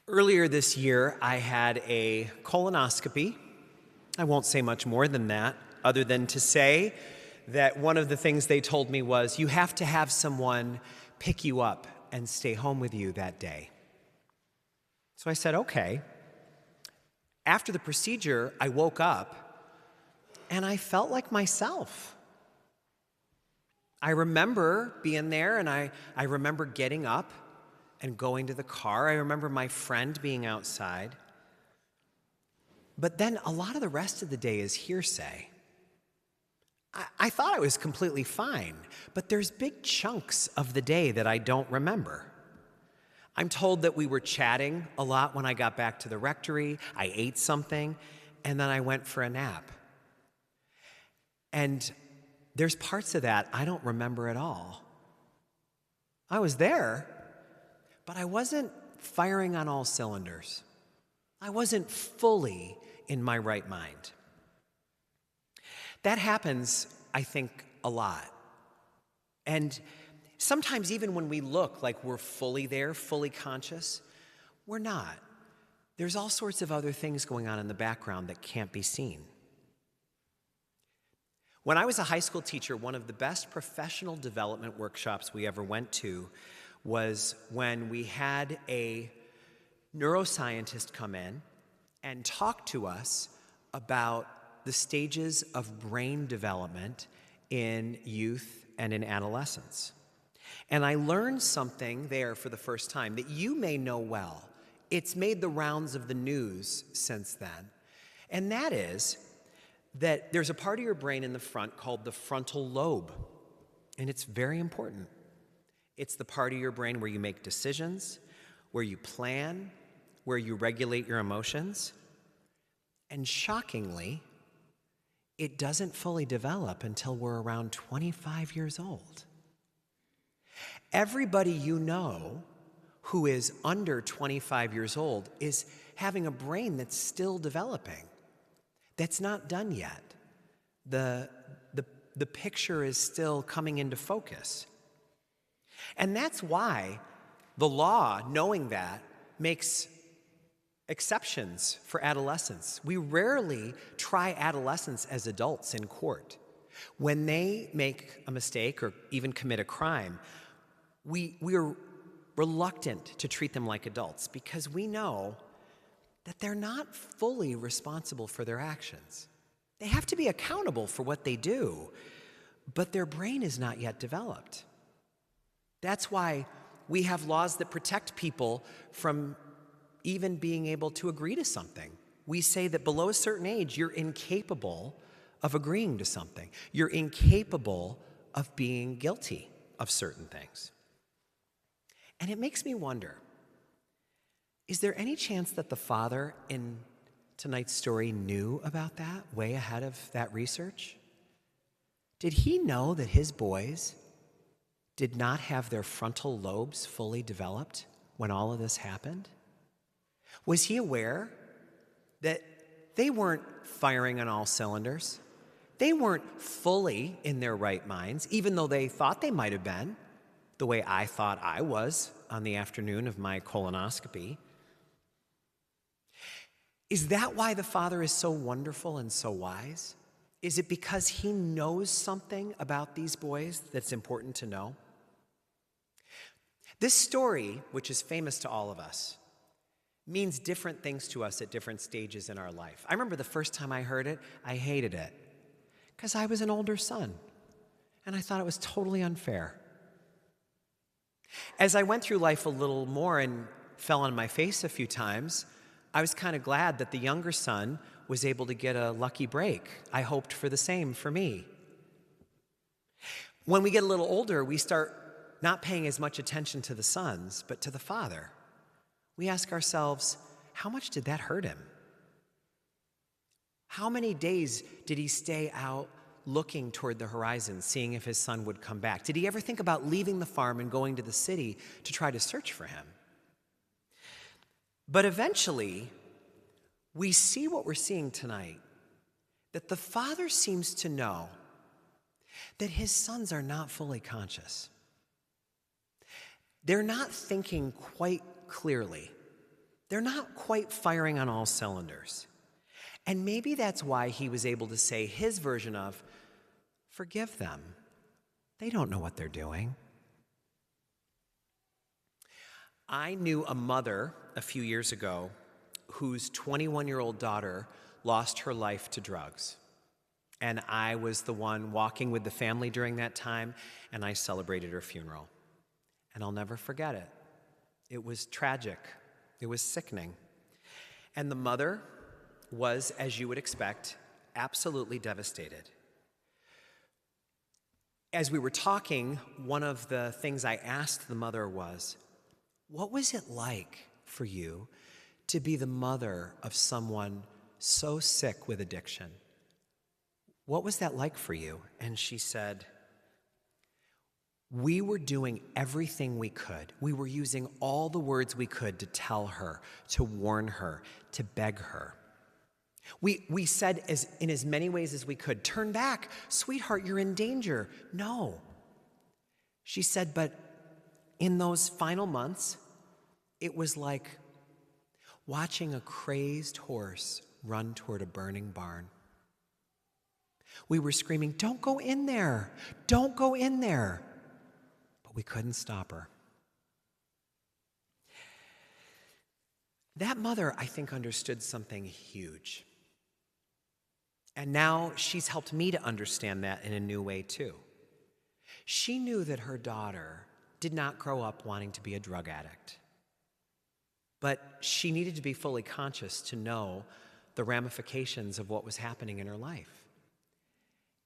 Earlier this year, I had a colonoscopy. I won't say much more than that, other than to say that one of the things they told me was, you have to have someone pick you up and stay home with you that day. So I said, okay. After the procedure, I woke up and I felt like myself. I remember being there and I remember getting up and going to the car. I remember my friend being outside. But then a lot of the rest of the day is hearsay. I thought I was completely fine, but there's big chunks of the day that I don't remember. I'm told that we were chatting a lot when I got back to the rectory. I ate something, and then I went for a nap. And there's parts of that I don't remember at all. I was there, but I wasn't firing on all cylinders. I wasn't fully in my right mind. That happens, I think, a lot. And sometimes even when we look like we're fully there, fully conscious, we're not. There's all sorts of other things going on in the background that can't be seen. When I was a high school teacher, one of the best professional development workshops we ever went to was when we had a neuroscientist come in and talk to us about the stages of brain development in youth and in adolescence. And I learned something there for the first time that you may know well. It's made the rounds of the news since then. And that is that there's a part of your brain in the front called the frontal lobe. And it's very important. It's the part of your brain where you make decisions, where you plan, where you regulate your emotions. And shockingly, it doesn't fully develop until we're around 25 years old. Everybody you know who is under 25 years old is having a brain that's still developing, that's not done yet. The picture is still coming into focus. And that's why the law, knowing that, makes exceptions for adolescents. We rarely try adolescents as adults in court. When they make a mistake or even commit a crime, we are reluctant to treat them like adults because we know that they're not fully responsible for their actions. They have to be accountable for what they do, but their brain is not yet developed. That's why we have laws that protect people from even being able to agree to something. We say that below a certain age, you're incapable of agreeing to something. You're incapable of being guilty of certain things. And it makes me wonder, is there any chance that the father in tonight's story knew about that way ahead of that research? Did he know that his boys did not have their frontal lobes fully developed when all of this happened? Was he aware that they weren't firing on all cylinders? They weren't fully in their right minds, even though they thought they might have been, the way I thought I was on the afternoon of my colonoscopy. Is that why the Father is so wonderful and so wise? Is it because he knows something about these boys that's important to know? This story, which is famous to all of us, means different things to us at different stages in our life. I remember the first time I heard it, I hated it because I was an older son and I thought it was totally unfair. As I went through life a little more and fell on my face a few times, I was kind of glad that the younger son was able to get a lucky break. I hoped for the same for me. When we get a little older, we start not paying as much attention to the sons, but to the father. We ask ourselves, how much did that hurt him? How many days did he stay out looking toward the horizon, seeing if his son would come back? Did he ever think about leaving the farm and going to the city to try to search for him? But eventually, we see what we're seeing tonight, that the father seems to know that his sons are not fully conscious. They're not thinking quite clearly. They're not quite firing on all cylinders. And maybe that's why he was able to say his version of, forgive them. They don't know what they're doing. I knew a mother a few years ago whose 21-year-old daughter lost her life to drugs. And I was the one walking with the family during that time, and I celebrated her funeral. And I'll never forget it. It was tragic. It was sickening. And the mother was, as you would expect, absolutely devastated. As we were talking, one of the things I asked the mother was, what was it like for you to be the mother of someone so sick with addiction? What was that like for you? And she said, we were doing everything we could. We were using all the words we could to tell her, to warn her, to beg her. We said in as many ways as we could, turn back, sweetheart, you're in danger. No. She said, but in those final months, it was like watching a crazed horse run toward a burning barn. We were screaming, don't go in there, don't go in there. But we couldn't stop her. That mother, I think, understood something huge. And now she's helped me to understand that in a new way, too. She knew that her daughter did not grow up wanting to be a drug addict. But she needed to be fully conscious to know the ramifications of what was happening in her life.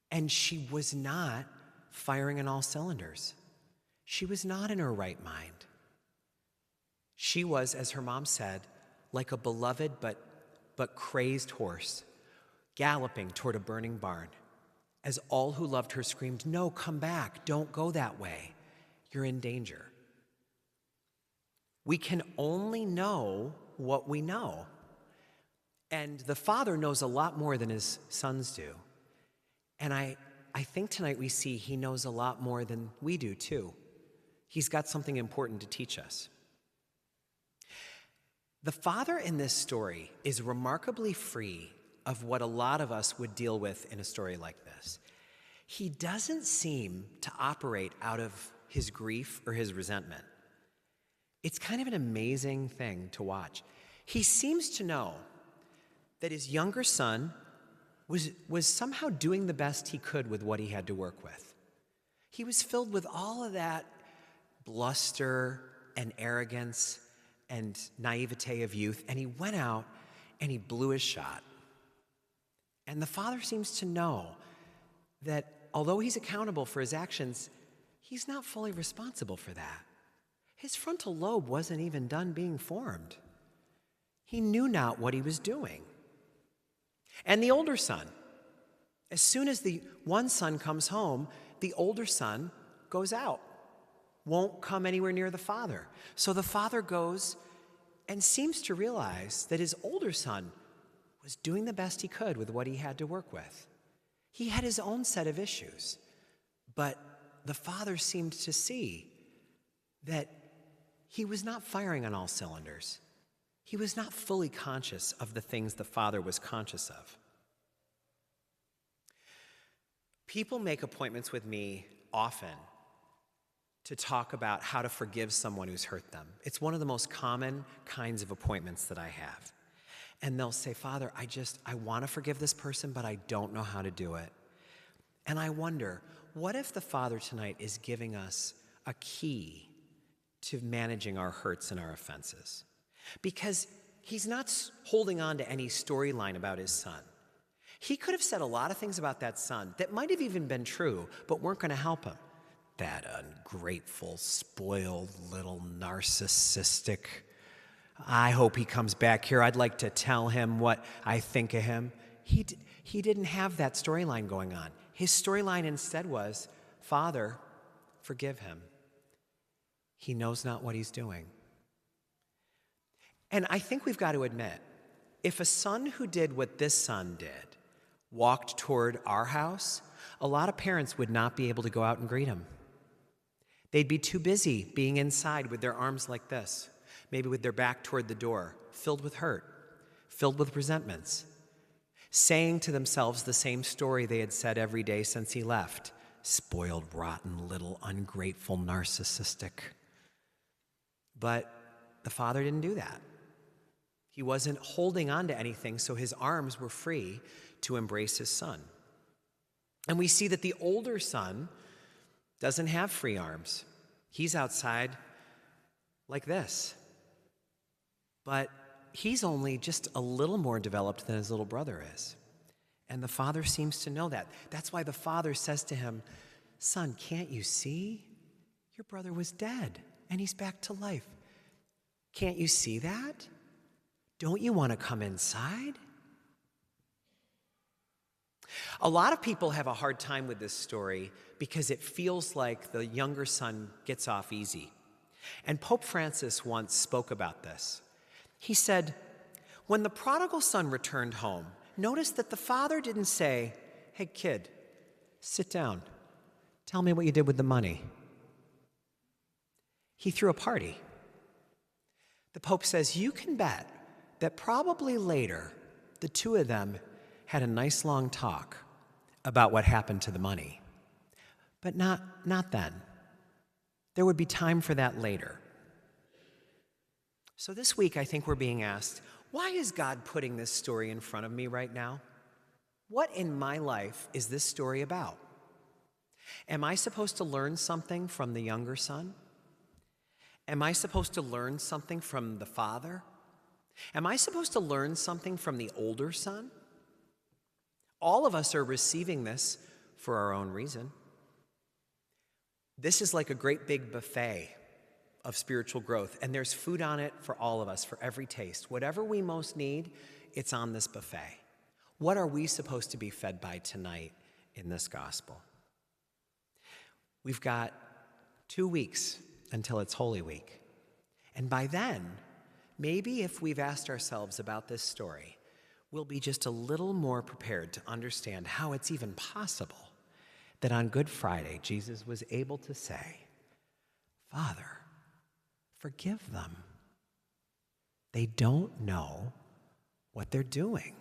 And she was not firing on all cylinders. She was not in her right mind. She was, as her mom said, like a beloved but crazed horse, galloping toward a burning barn, as all who loved her screamed, no, come back, don't go that way, you're in danger. We can only know what we know. And the Father knows a lot more than his sons do. And I think tonight we see he knows a lot more than we do, too. He's got something important to teach us. The Father in this story is remarkably free of what a lot of us would deal with in a story like this. He doesn't seem to operate out of his grief or his resentment. It's kind of an amazing thing to watch. He seems to know that his younger son was somehow doing the best he could with what he had to work with. He was filled with all of that bluster and arrogance and naivete of youth, and he went out and he blew his shot. And the Father seems to know that although he's accountable for his actions, he's not fully responsible for that. His frontal lobe wasn't even done being formed. He knew not what he was doing. And the older son, as soon as the one son comes home, the older son goes out, won't come anywhere near the father. So the father goes and seems to realize that his older son was doing the best he could with what he had to work with. He had his own set of issues, but the father seemed to see that he was not firing on all cylinders. He was not fully conscious of the things the Father was conscious of. People make appointments with me often to talk about how to forgive someone who's hurt them. It's one of the most common kinds of appointments that I have. And they'll say, Father, I want to forgive this person, but I don't know how to do it. And I wonder, what if the Father tonight is giving us a key to managing our hurts and our offenses? Because he's not holding on to any storyline about his son. He could have said a lot of things about that son that might have even been true, but weren't going to help him. That ungrateful, spoiled, little narcissistic, I hope he comes back here. I'd like to tell him what I think of him. He didn't have that storyline going on. His storyline instead was, Father, forgive him. He knows not what he's doing. And I think we've got to admit, if a son who did what this son did walked toward our house, a lot of parents would not be able to go out and greet him. They'd be too busy being inside with their arms like this, maybe with their back toward the door, filled with hurt, filled with resentments, saying to themselves the same story they had said every day since he left. Spoiled, rotten, little, ungrateful, narcissistic. But the father didn't do that. He wasn't holding on to anything, so his arms were free to embrace his son. And we see that the older son doesn't have free arms. He's outside like this. But he's only just a little more developed than his little brother is. And the father seems to know that. That's why the father says to him, "Son, can't you see? Your brother was dead, and he's back to life. Can't you see that? Don't you want to come inside?" A lot of people have a hard time with this story because it feels like the younger son gets off easy. And Pope Francis once spoke about this. He said, when the prodigal son returned home, notice that the father didn't say, "Hey, kid, sit down. Tell me what you did with the money." He threw a party. The Pope says, you can bet that probably later the two of them had a nice long talk about what happened to the money. But not then. There would be time for that later. So this week, I think we're being asked, why is God putting this story in front of me right now? What in my life is this story about? Am I supposed to learn something from the younger son? Am I supposed to learn something from the father? Am I supposed to learn something from the older son? All of us are receiving this for our own reason. This is like a great big buffet of spiritual growth, and there's food on it for all of us, for every taste. Whatever we most need, it's on this buffet. What are we supposed to be fed by tonight in this gospel? We've got 2 weeks until it's Holy Week. And by then, maybe if we've asked ourselves about this story, we'll be just a little more prepared to understand how it's even possible that on Good Friday, Jesus was able to say, "Father, forgive them. They don't know what they're doing."